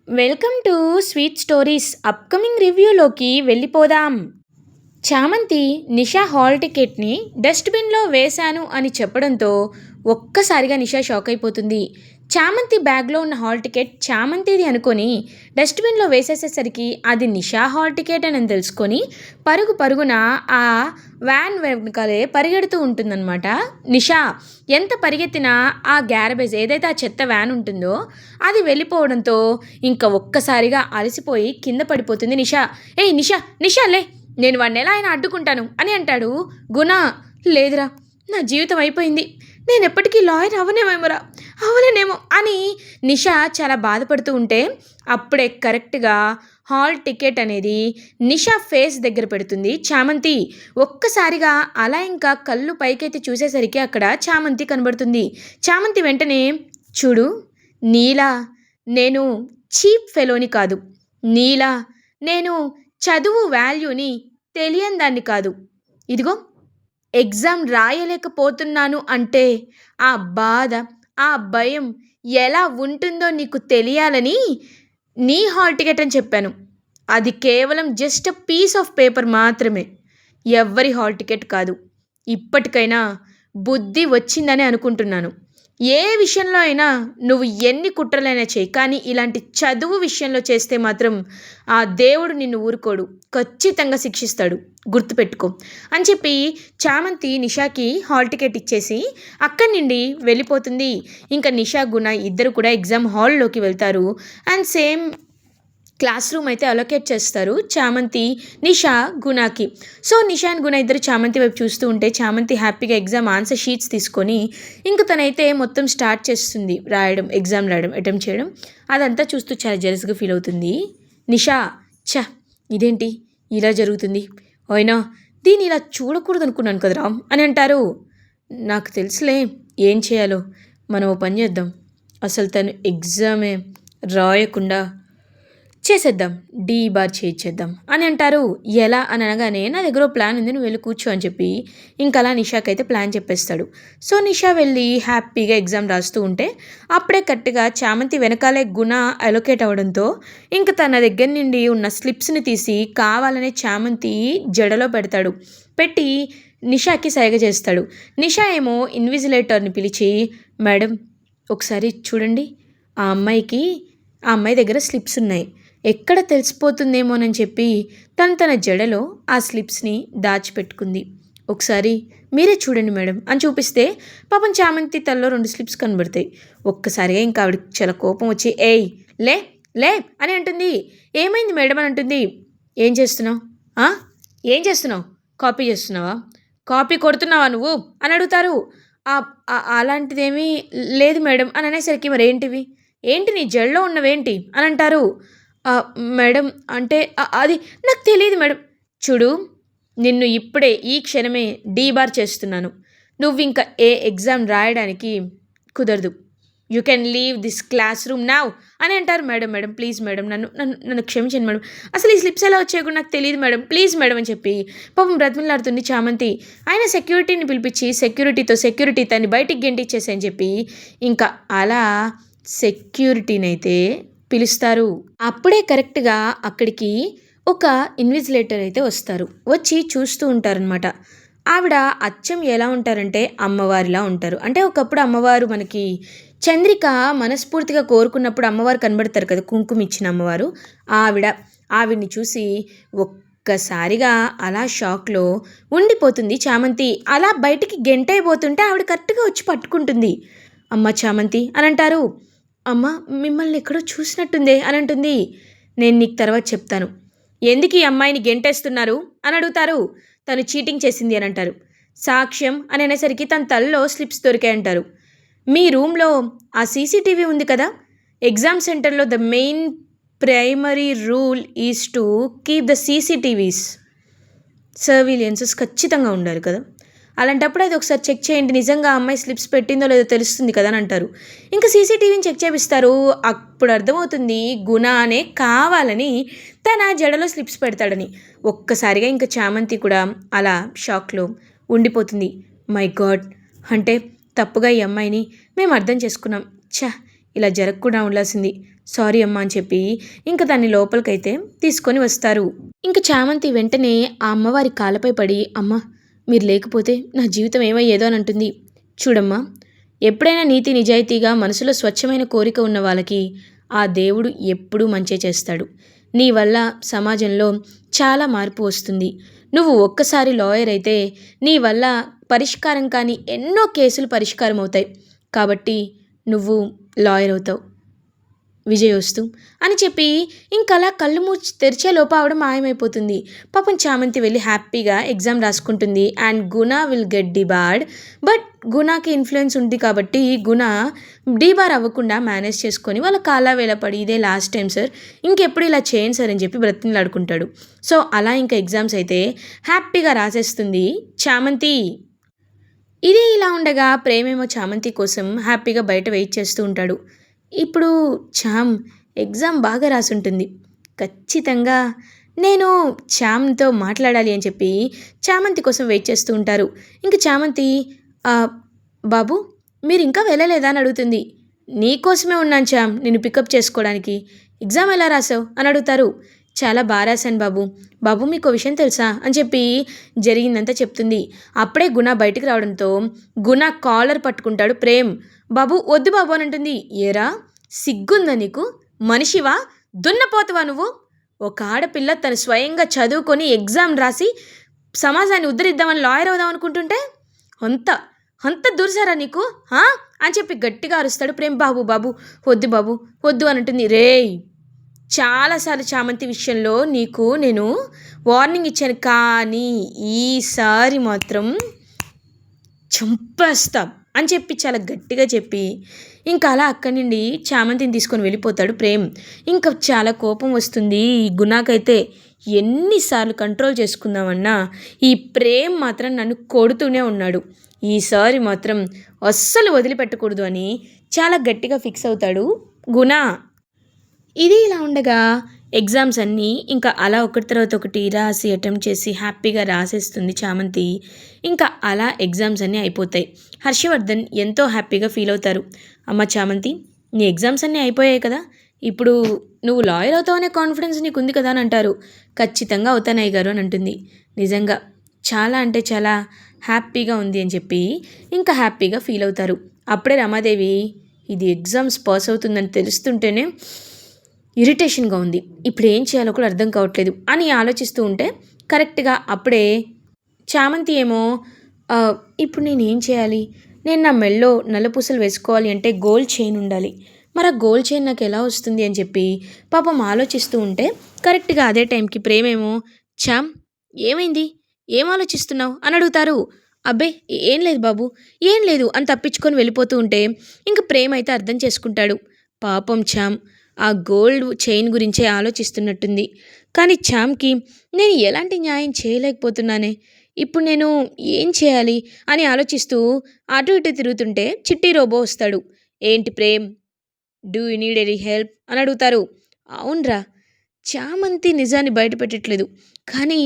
Welcome to sweet stories upcoming రివ్యూలోకి వెళ్ళిపోదాం. చామంతి నిషా hall టికెట్ని డస్ట్బిన్లో వేశాను అని చెప్పడంతో ఒక్కసారిగా నిషా షాక్ అయిపోతుంది. చామంతి బ్యాగ్లో ఉన్న హాల్ టికెట్ చామంతిది అనుకొని డస్ట్బిన్లో వేసేసేసరికి అది నిషా హాల్ టికెట్ అని తెలుసుకొని పరుగు పరుగున ఆ వ్యాన్ వెనకాలే పరిగెడుతూ ఉంటుందన్నమాట. నిషా ఎంత పరిగెత్తినా ఆ గ్యారబేజ్ ఏదైతే ఆ చెత్త వ్యాన్ ఉంటుందో అది వెళ్ళిపోవడంతో ఇంకా ఒక్కసారిగా అలసిపోయి కింద పడిపోతుంది నిషా. ఏయ్ నిషా నిషా లే, నేను వాడిని ఎలా అయినా అడ్డుకుంటాను అని అంటాడు. గుణ, లేదురా, నా జీవితం అయిపోయింది, నేను ఎప్పటికీ లాయర్ అవలేనేమో అని నిషా చాలా బాధపడుతూ ఉంటే అప్పుడే కరెక్ట్గా హాల్ టికెట్ అనేది నిషా ఫేస్ దగ్గర పెడుతుంది చామంతి. ఒక్కసారిగా అలా ఇంకా కళ్ళు పైకెత్తి చూసేసరికి అక్కడ చామంతి కనబడుతుంది. చామంతి వెంటనే, చూడు నీలా నేను చీప్ ఫెలోని కాదు, నీలా నేను చదువు వాల్యూని తెలియని దాన్ని కాదు. ఇదిగో ఎగ్జామ్ రాయలేకపోతున్నాను అంటే ఆ బాధ, ఆ భయం ఎలా ఉంటుందో నీకు తెలియాలని నీ హాల్ టికెట్ అని చెప్పాను. అది కేవలం జస్ట్ పీస్ ఆఫ్ పేపర్ మాత్రమే, ఎవ్వరి హాల్ టికెట్ కాదు. ఇప్పటికైనా బుద్ధి వచ్చిందని అనుకుంటున్నాను. ఏ విషయంలో అయినా నువ్వు ఎన్ని కుట్రలైనా చేయి, కానీ ఇలాంటి చదువు విషయంలో చేస్తే మాత్రం ఆ దేవుడు నిన్ను ఊరుకోడు, ఖచ్చితంగా శిక్షిస్తాడు, గుర్తుపెట్టుకో అని చెప్పి చామంతి నిషాకి హాల్ టికెట్ ఇచ్చేసి అక్కడి నుండి వెళ్ళిపోతుంది. ఇంకా నిషా గుణ ఇద్దరు కూడా ఎగ్జామ్ హాల్లోకి వెళ్తారు. అండ్ సేమ్ క్లాస్ రూమ్ అయితే అలొకేట్ చేస్తారు చామంతి నిషా గుణకి. సో నిషా అండ్ గుణ ఇద్దరు చామంతి వైపు చూస్తూ ఉంటే చామంతి హ్యాపీగా ఎగ్జామ్ ఆన్సర్ షీట్స్ తీసుకొని ఇంక తనైతే మొత్తం స్టార్ట్ చేస్తుంది రాయడం, ఎగ్జామ్ రాయడం, అటెంప్ట్ చేయడం. అదంతా చూస్తూ చాలా జెలస్గా ఫీల్ అవుతుంది నిషా. ఇదేంటి ఇలా జరుగుతుంది, అయినా దీన్ని ఇలా చూడకూడదు అనుకున్నాను కదరా అని అంటారు. నాకు తెలుసులే ఏం చేయాలో, మనం ఓ పని చేద్దాం, అసలు తను ఎగ్జామే రాయకుండా చేసేద్దాం, డీ బార్ చేయించేద్దాం అని అంటారు. ఎలా అని అనగానే నా దగ్గర ప్లాన్ ఉంది, నువ్వు వెళ్ళి కూర్చో అని చెప్పి ఇంకా అలా నిషాకి అయితే ప్లాన్ చెప్పేస్తాడు. సో నిషా వెళ్ళి హ్యాపీగా ఎగ్జామ్ రాస్తూ ఉంటే అప్పుడే కరెక్ట్గా చామంతి వెనకాలే గుణ అలొకేట్ అవ్వడంతో ఇంకా తన దగ్గర నుండి ఉన్న స్లిప్స్ని తీసి కావాలనే చామంతి జడలో పెడతాడు. పెట్టి నిషాకి సైగ చేస్తాడు. నిషా ఏమో ఇన్విజిలేటర్ని పిలిచి, మేడం ఒకసారి చూడండి, ఆ అమ్మాయి దగ్గర స్లిప్స్ ఉన్నాయి, ఎక్కడ తెలిసిపోతుందేమోనని చెప్పి తన జడలో ఆ స్లిప్స్ని దాచిపెట్టుకుంది, ఒకసారి మీరే చూడండి మేడం అని చూపిస్తే పాపం చామంతి తల్లో 2 స్లిప్స్ కనబడతాయి. ఒక్కసారిగా ఇంకా ఆవిడకి చాలా కోపం వచ్చి, ఏయ్ లే లే అని అంటుంది. ఏమైంది మేడం అని అంటుంది. ఏం చేస్తున్నావు కాపీ చేస్తున్నావా, కాపీ కొడుతున్నావా నువ్వు అని అడుగుతారు. అలాంటిదేమీ లేదు మేడం అని అనేసరికి మరి ఏంటి నీ జడలో ఉన్నవేంటి అని అంటారు. మేడం అంటే అది నాకు తెలియదు మేడం. చూడు, నిన్ను ఇప్పుడే ఈ క్షణమే డీబార్ చేస్తున్నాను, నువ్వు ఇంకా ఏ ఎగ్జామ్ రాయడానికి కుదరదు, you can leave this class room now అని అంటారు. మేడం ప్లీజ్ మేడం, నన్ను క్షమించండి మేడం, అసలు ఈ స్లిప్స్ ఎలా వచ్చాయో నాకు తెలియదు మేడం, ప్లీజ్ మేడం అని చెప్పి పాపం బ్రతిమలాడుతుంది చామంతి. ఆయన సెక్యూరిటీని పిలిపించి సెక్యూరిటీ తన్ని బయటికి గెంటిచ్చేసని చెప్పి ఇంకా అలా సెక్యూరిటీని అయితే పిలుస్తారు. అప్పుడే కరెక్ట్గా అక్కడికి ఒక ఇన్విజిలేటర్ అయితే వస్తారు. వచ్చి చూస్తూ ఉంటారనమాట. ఆవిడ అచ్చం ఎలా ఉంటారంటే అమ్మవారిలా ఉంటారు. అంటే ఒకప్పుడు అమ్మవారు మనకి చంద్రిక మనస్ఫూర్తిగా కోరుకున్నప్పుడు అమ్మవారు కనబడతారు కదా, కుంకుమ ఇచ్చిన అమ్మవారు, ఆవిడ్ని చూసి ఒక్కసారిగా అలా షాక్లో ఉండిపోతుంది చామంతి. అలా బయటికి గెంటైపోతుంటే ఆవిడ కరెక్ట్గా వచ్చి పట్టుకుంటుంది. అమ్మ చామంతి అని అంటారు. అమ్మ మిమ్మల్ని ఎక్కడో చూసినట్టుందే అని అంటుంది. నేను నీకు తర్వాత చెప్తాను, ఎందుకు ఈ అమ్మాయిని గెంటేస్తున్నారు అని అడుగుతారు. తను చీటింగ్ చేసింది అని అంటారు. సాక్ష్యం అని అనేసరికి తన తలలో స్లిప్స్ దొరికాయంటారు. మీ రూమ్లో ఆ సీసీటీవీ ఉంది కదా, ఎగ్జామ్ సెంటర్లో the main primary rule is to keep the CCTVs surveillances ఖచ్చితంగా ఉండాలి కదా, అలాంటప్పుడు అది ఒకసారి చెక్ చేయండి, నిజంగా ఆ అమ్మాయి స్లిప్స్ పెట్టిందో లేదో తెలుస్తుంది కదా అని అంటారు. ఇంకా సీసీటీవీని చెక్ చేపిస్తారు. అప్పుడు అర్థమవుతుంది గుణ అనే కావాలని తన జడలో స్లిప్స్ పెడతాడని. ఒక్కసారిగా ఇంకా చామంతి కూడా అలా షాక్లో ఉండిపోతుంది. మై గాడ్, అంటే తప్పుగా ఈ అమ్మాయిని మేము అర్థం చేసుకున్నాం, ఇలా జరగకుండా ఉండాల్సింది, సారీ అమ్మా అని చెప్పి ఇంక దాన్ని లోపలికైతే తీసుకొని వస్తారు. ఇంక చామంతి వెంటనే ఆ అమ్మవారి కాళ్ళపై పడి, అమ్మ మీరు లేకపోతే నా జీవితం ఏమయ్యేదో అని అంటుంది. చూడమ్మా, ఎప్పుడైనా నీతి నిజాయితీగా మనసులో స్వచ్ఛమైన కోరిక ఉన్న వాళ్ళకి ఆ దేవుడు ఎప్పుడూ మంచే చేస్తాడు. నీ వల్ల సమాజంలో చాలా మార్పు వస్తుంది. నువ్వు ఒక్కసారి లాయర్ అయితే నీ వల్ల పరిష్కారం కాని ఎన్నో కేసులు పరిష్కారం అవుతాయి. కాబట్టి నువ్వు లాయర్ అవుతావు. విజయోస్తు అని చెప్పి ఇంకలా కళ్ళు మూసి తెరిచేలోపు ఆవిడ మాయమైపోతుంది. పాపం చామంతి వెళ్ళి హ్యాపీగా ఎగ్జామ్ రాసుకుంటుంది. And Guna will get debarred. But గుణకి ఇన్ఫ్లుయెన్స్ ఉంది కాబట్టి గుణ డీబార్ అవ్వకుండా మేనేజ్ చేసుకొని వాళ్ళ కాలా వేలపడి, ఇదే లాస్ట్ టైం సార్, ఇంకెప్పుడు ఇలా చేయండి సార్ అని చెప్పి బ్రతిమలాడుకుంటాడు. సో అలా ఇంకా ఎగ్జామ్స్ అయితే హ్యాపీగా రాసేస్తుంది చామంతి. ఇది ఇలా ఉండగా ప్రేమేమో చామంతి కోసం హ్యాపీగా బయట వెయిట్ చేస్తూ ఉంటాడు. ఇప్పుడు చామ్ ఎగ్జామ్ బాగా రాసుంటుంది. ఖచ్చితంగా నేను చామ్‌తో మాట్లాడాలి అని చెప్పి చామంతి కోసం వెయిట్ చేస్తూ ఉంటారు. ఇంక చామంతి బాబు మీరింకా వెళ్ళలేదా అని అడుగుతుంది. నీకోసమే ఉన్నాను చామ్, నిన్ను పికప్ చేసుకోవడానికి. ఎగ్జామ్ ఎలా రాసావు అని అడుగుతారు. చాలా బాగా రాశాను బాబు. బాబు మీకో విషయం తెలుసా అని చెప్పి జరిగిందంతా చెప్తుంది. అప్పుడే గుణ బయటికి రావడంతో గుణ కాలర్ పట్టుకుంటాడు ప్రేమ్. బాబు వద్దు బాబు అని అంటుంది. ఏరా సిగ్గుందా నీకు? మనిషివా దున్నపోతువా నువ్వు? ఒక ఆడపిల్ల తను స్వయంగా చదువుకొని ఎగ్జామ్ రాసి సమాజాన్ని ఉద్ధరిద్దామని లాయర్ అవుదాం అనుకుంటుంటే అంత అంత దుర్సారా నీకు అని చెప్పి గట్టిగా అరుస్తాడు ప్రేమ్. బాబు బాబు వద్దు బాబు వద్దు అని అంటుంది. రేయ్ చాలాసార్లు చామంతి విషయంలో నీకు నేను వార్నింగ్ ఇచ్చాను, కానీ ఈసారి మాత్రం చంపేస్తా అని చెప్పి చాలా గట్టిగా చెప్పి ఇంకా అలా అక్కడి నుండి చామంతిని తీసుకొని వెళ్ళిపోతాడు ప్రేమ్. ఇంకా చాలా కోపం వస్తుంది ఈ గుణాకైతే. ఎన్నిసార్లు కంట్రోల్ చేసుకుందామన్నా ఈ ప్రేమ్ మాత్రం నన్ను కొడుతూనే ఉన్నాడు. ఈసారి మాత్రం అస్సలు వదిలిపెట్టకూడదు అని చాలా గట్టిగా ఫిక్స్ అవుతాడు గుణ. ఇది ఇలా ఉండగా ఎగ్జామ్స్ అన్నీ ఇంకా అలా ఒకటి తర్వాత ఒకటి రాసి అటెంప్ట్ చేసి హ్యాపీగా రాసేస్తుంది చామంతి. ఇంకా అలా ఎగ్జామ్స్ అన్నీ అయిపోతాయి. హర్షవర్ధన్ ఎంతో హ్యాపీగా ఫీల్ అవుతారు. అమ్మ చామంతి, నీ ఎగ్జామ్స్ అన్నీ అయిపోయాయి కదా, ఇప్పుడు నువ్వు లాయర్ అవుతావనే కాన్ఫిడెన్స్ నీకు ఉంది కదా అని అంటారు. ఖచ్చితంగా అవుతానయ్య గారు అని అంటుంది. నిజంగా చాలా అంటే చాలా హ్యాపీగా ఉంది అని చెప్పి ఇంకా హ్యాపీగా ఫీల్ అవుతారు. అప్పుడే రమాదేవి, ఇది ఎగ్జామ్స్ పాస్ అవుతుందని తెలుస్తుంటేనే ఇరిటేషన్గా ఉంది, ఇప్పుడు ఏం చేయాలో కూడా అర్థం కావట్లేదు అని ఆలోచిస్తూ ఉంటే కరెక్ట్గా అప్పుడే చామంతి ఏమో ఇప్పుడు నేను ఏం చేయాలి, నేను నా మెళ్ళో నల్లపూసలు వేసుకోవాలి అంటే గోల్డ్ చైన్ ఉండాలి, మరి ఆ గోల్డ్ చైన్ నాకు ఎలా వస్తుంది అని చెప్పి పాపం ఆలోచిస్తూ ఉంటే కరెక్ట్గా అదే టైంకి ప్రేమేమో, చామ్ ఏమైంది, ఏం ఆలోచిస్తున్నావు అని అడుగుతారు. అబ్బే ఏం లేదు బాబు, ఏం లేదు అని తప్పించుకొని వెళ్ళిపోతూ ఉంటే ఇంక ప్రేమ అయితే అర్థం చేసుకుంటాడు. పాపం చామ్ ఆ గోల్డ్ చైన్ గురించే ఆలోచిస్తున్నట్టుంది. కానీ చామ్కి నేను ఎలాంటి న్యాయం చేయలేకపోతున్నానే, ఇప్పుడు నేను ఏం చేయాలి అని ఆలోచిస్తూ అటు ఇటు తిరుగుతుంటే చిట్టి రోబో వస్తాడు. ఏంటి Prem, do you need any help అని అడుగుతారు. అవునరా, చామంతి నిజాన్ని బయటపెట్టట్లేదు, కానీ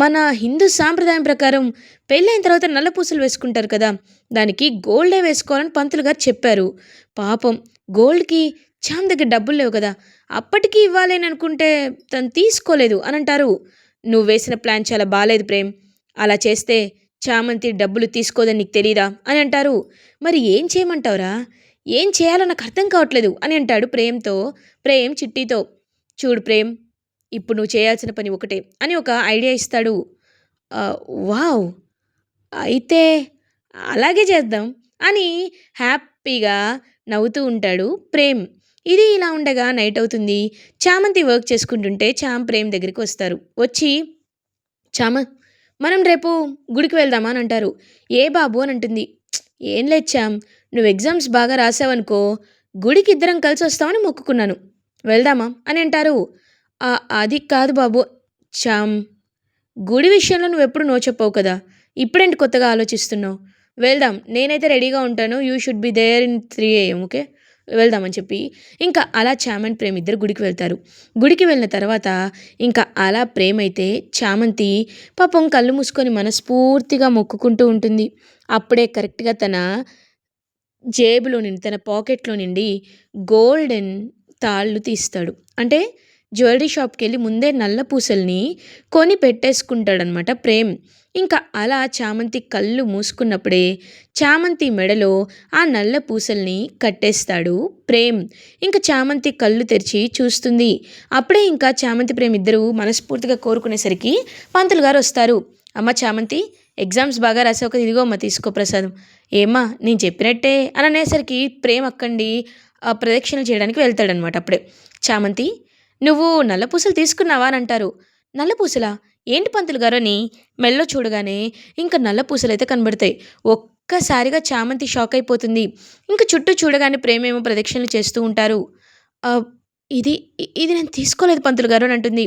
మన హిందూ సాంప్రదాయం ప్రకారం పెళ్ళైన తర్వాత నల్లపూసలు వేసుకుంటారు కదా, దానికి గోల్డే వేసుకోవాలని పంతులు గారు చెప్పారు. పాపం గోల్డ్కి చామ్ దగ్గర డబ్బులు లేవు కదా, అప్పటికి ఇవ్వాలి అని అనుకుంటే తను తీసుకోలేదు అని అంటారు. నువ్వు వేసిన ప్లాన్ చాలా బాగాలేదు ప్రేమ్, అలా చేస్తే చామంతి డబ్బులు తీసుకోదని నీకు తెలీదా అని అంటారు. మరి ఏం చేయమంటావురా, ఏం చేయాలో నాకు అర్థం కావట్లేదు అని అంటాడు ప్రేమ్ చిట్టితో. చూడు ప్రేమ్, ఇప్పుడు నువ్వు చేయాల్సిన పని ఒకటే అని ఒక ఐడియా ఇస్తాడు. వావ్, అయితే అలాగే చేద్దాం అని హ్యాపీగా నవ్వుతూ ఉంటాడు ప్రేమ్. ఇది ఇలా ఉండగా నైట్ అవుతుంది. చామంతి వర్క్ చేసుకుంటుంటే ప్రేమ్ దగ్గరికి వస్తారు. వచ్చి మనం రేపు గుడికి వెళ్దామా అని అంటారు. ఏ బాబు అని అంటుంది. ఏం లేదు చామ్, నువ్వు ఎగ్జామ్స్ బాగా రాసావనుకో గుడికి ఇద్దరం కలిసి వస్తామని మొక్కుకున్నాను, వెళ్దామా అని అంటారు. అది కాదు బాబు. చామ్, గుడి విషయంలో నువ్వు ఎప్పుడు నో చెప్పవు కదా, ఇప్పుడేంటి కొత్తగా ఆలోచిస్తున్నావు? వెళ్దాం, నేనైతే రెడీగా ఉంటాను, you should be there in 3 AM, okay, వెళ్దామని చెప్పి ఇంకా అలా చామ్ అండ్ ప్రేమ్ ఇద్దరు గుడికి వెళ్తారు. గుడికి వెళ్ళిన తర్వాత ఇంకా అలా ప్రేమ్ అయితే చామంతి పాపం కళ్ళు మూసుకొని మనస్ఫూర్తిగా మొక్కుకుంటూ ఉంటుంది. అప్పుడే కరెక్ట్గా తన జేబులో నుండి, తన పాకెట్లో నుండి గోల్డెన్ తాళ్ళు తీస్తాడు. అంటే జ్యువెలరీ షాప్‌కెళ్ళి ముందే నల్ల పూసల్ని కొని పెట్టేసుకుంటాడనమాట ప్రేమ్. ఇంకా అలా చామంతి కళ్ళు మూసుకున్నప్పుడే చామంతి మెడలో ఆ నల్ల పూసల్ని కట్టేస్తాడు ప్రేమ్. ఇంక చామంతి కళ్ళు తెరిచి చూస్తుంది. అప్పుడే ఇంకా చామంతి, ప్రేమ్ ఇద్దరూ మనస్ఫూర్తిగా కోరుకునేసరికి పంతులు గారు వస్తారు. అమ్మ చామంతి, ఎగ్జామ్స్ బాగా రాసావు కదా, ఇదిగో అమ్మ తీసుకో ప్రసాదం. ఏమ్మా నేను చెప్పినట్టే అని అనేసరికి ప్రేమ్ అక్కండి ప్రదక్షిణలు చేయడానికి వెళ్తాడనమాట. అప్పుడే చామంతి, నువ్వు నల్ల పూసలు తీసుకున్నావా అని అంటారు. నల్ల పూసలా, ఏంటి పంతులు గారు అని మెడలో చూడగానే ఇంక నల్ల పూసలైతే కనబడతాయి. ఒక్కసారిగా చామంతి షాక్ అయిపోతుంది. ఇంక చుట్టూ చూడగానే ప్రేమేమో ప్రదక్షిణలు చేస్తూ ఉంటారు. ఆహ్, ఇది ఇది నేను తీసుకోలేదు పంతులు గారు అని అంటుంది.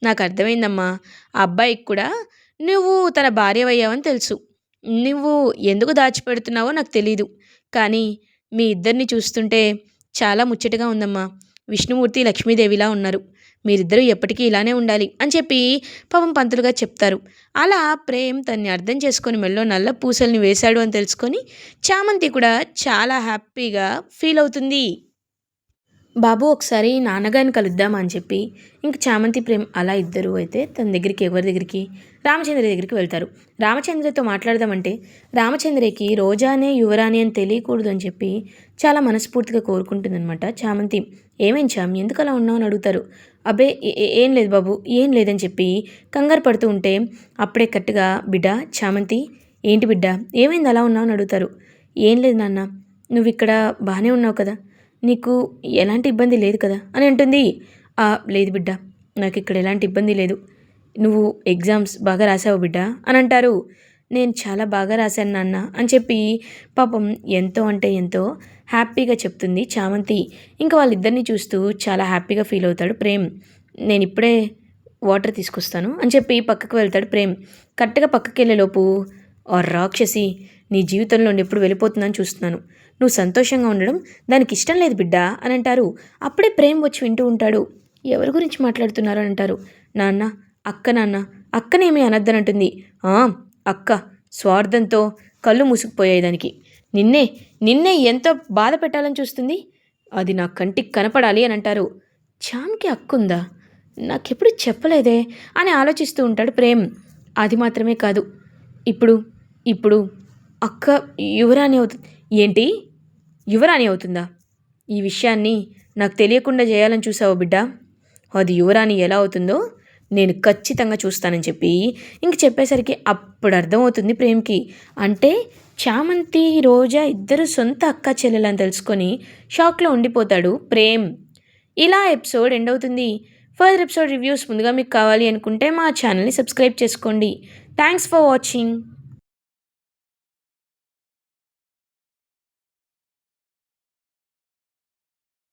నాకు అర్థమైందమ్మా, ఆ అబ్బాయికి కూడా నువ్వు తన భార్యవయ్యావని తెలుసు. నువ్వు ఎందుకు దాచిపెడుతున్నావో నాకు తెలీదు. కానీ మీ ఇద్దరిని చూస్తుంటే చాలా ముచ్చటగా ఉందమ్మా. విష్ణుమూర్తి, లక్ష్మీదేవిలా ఉన్నారు. మీరిద్దరూ ఎప్పటికీ ఇలానే ఉండాలి అని చెప్పి పాపం పంతులుగా చెప్తారు. అలా ప్రేమ్ తన్ని అర్థం చేసుకొని మెడలో నల్ల పూసల్ని వేశాడు అని తెలుసుకొని చామంతి కూడా చాలా హ్యాపీగా ఫీల్ అవుతుంది. బాబు ఒకసారి నాన్నగారిని కలుద్దామా అని చెప్పి ఇంక చామంతి, ప్రేమ్ అలా ఇద్దరు అయితే తన దగ్గరికి, ఎవరి దగ్గరికి, రామచంద్ర దగ్గరికి వెళ్తారు. రామచంద్రతో మాట్లాడదామంటే రామచంద్రకి రోజానే యువరాణి అని తెలియకూడదు అని చెప్పి చాలా మనస్ఫూర్తిగా కోరుకుంటుందనమాట చామంతి. ఏమేం చామ్, ఎందుకు అలా ఉన్నావు అని అడుగుతారు. అబ్బే ఏం లేదు బాబు, ఏం లేదని చెప్పి కంగారు పడుతూ ఉంటే అప్పుడే కట్టుగా బిడ్డ చామంతి, ఏంటి బిడ్డ ఏమైంది అలా ఉన్నావు అని అడుగుతారు. ఏం లేదు నాన్న, నువ్వు ఇక్కడ బాగానే ఉన్నావు కదా, నీకు ఎలాంటి ఇబ్బంది లేదు కదా అని అంటుంది. లేదు బిడ్డ, నాకు ఇక్కడ ఎలాంటి ఇబ్బంది లేదు. నువ్వు ఎగ్జామ్స్ బాగా రాసావు బిడ్డ అని అంటారు. నేను చాలా బాగా రాశాను నాన్న అని చెప్పి పాపం ఎంతో అంటే ఎంతో హ్యాపీగా చెప్తుంది చామంతి. ఇంకా వాళ్ళిద్దరిని చూస్తూ చాలా హ్యాపీగా ఫీల్ అవుతాడు ప్రేమ్. నేను ఇప్పుడే వాటర్ తీసుకొస్తాను అని చెప్పి పక్కకు వెళ్తాడు ప్రేమ్. కరెక్ట్గా పక్కకి వెళ్ళేలోపు, ఆ రాక్షసి నీ జీవితంలో నుండి ఎప్పుడు వెళ్ళిపోతుందని చూస్తున్నాను. నువ్వు సంతోషంగా ఉండడం దానికి ఇష్టం లేదు బిడ్డ అని అంటారు. అప్పుడే ప్రేమ్ వచ్చి వింటూ ఉంటాడు. ఎవరి గురించి మాట్లాడుతున్నారు అని అంటారు. నాన్న, అక్క నాన్న, అక్కనేమీ అనొద్దనంటుంది. అక్క స్వార్థంతో కళ్ళు మూసుకుపోయాయి దానికి. నిన్నే నిన్నే ఎంతో బాధ పెట్టాలని చూస్తుంది. అది నా కంటికి కనపడాలి అని అంటారు. చామ్కి అక్కుందా, నాకెప్పుడు చెప్పలేదే అని ఆలోచిస్తూ ఉంటాడు ప్రేమ్. అది మాత్రమే కాదు, ఇప్పుడు ఇప్పుడు అక్క యువరాణి అవుతుంది. ఏంటి, యువరాణి అవుతుందా? ఈ విషయాన్ని నాకు తెలియకుండా చేయాలని చూసావు బిడ్డ. అది యువరాణి ఎలా అవుతుందో నేను ఖచ్చితంగా చూస్తానని చెప్పి ఇంక చెప్పేసరికి అప్పుడు అర్థమవుతుంది ప్రేమ్కి. అంటే చామంతి, రోజా ఇద్దరు సొంత అక్క చెల్లెలని తెలుసుకొని షాక్లో ఉండిపోతాడు ప్రేమ్. ఇలా ఎపిసోడ్ ఎండ్ అవుతుంది. ఫర్దర్ ఎపిసోడ్ రివ్యూస్ ముందుగా మీకు కావాలి అనుకుంటే మా ఛానల్ని సబ్స్క్రైబ్ చేసుకోండి. Thanks for watching.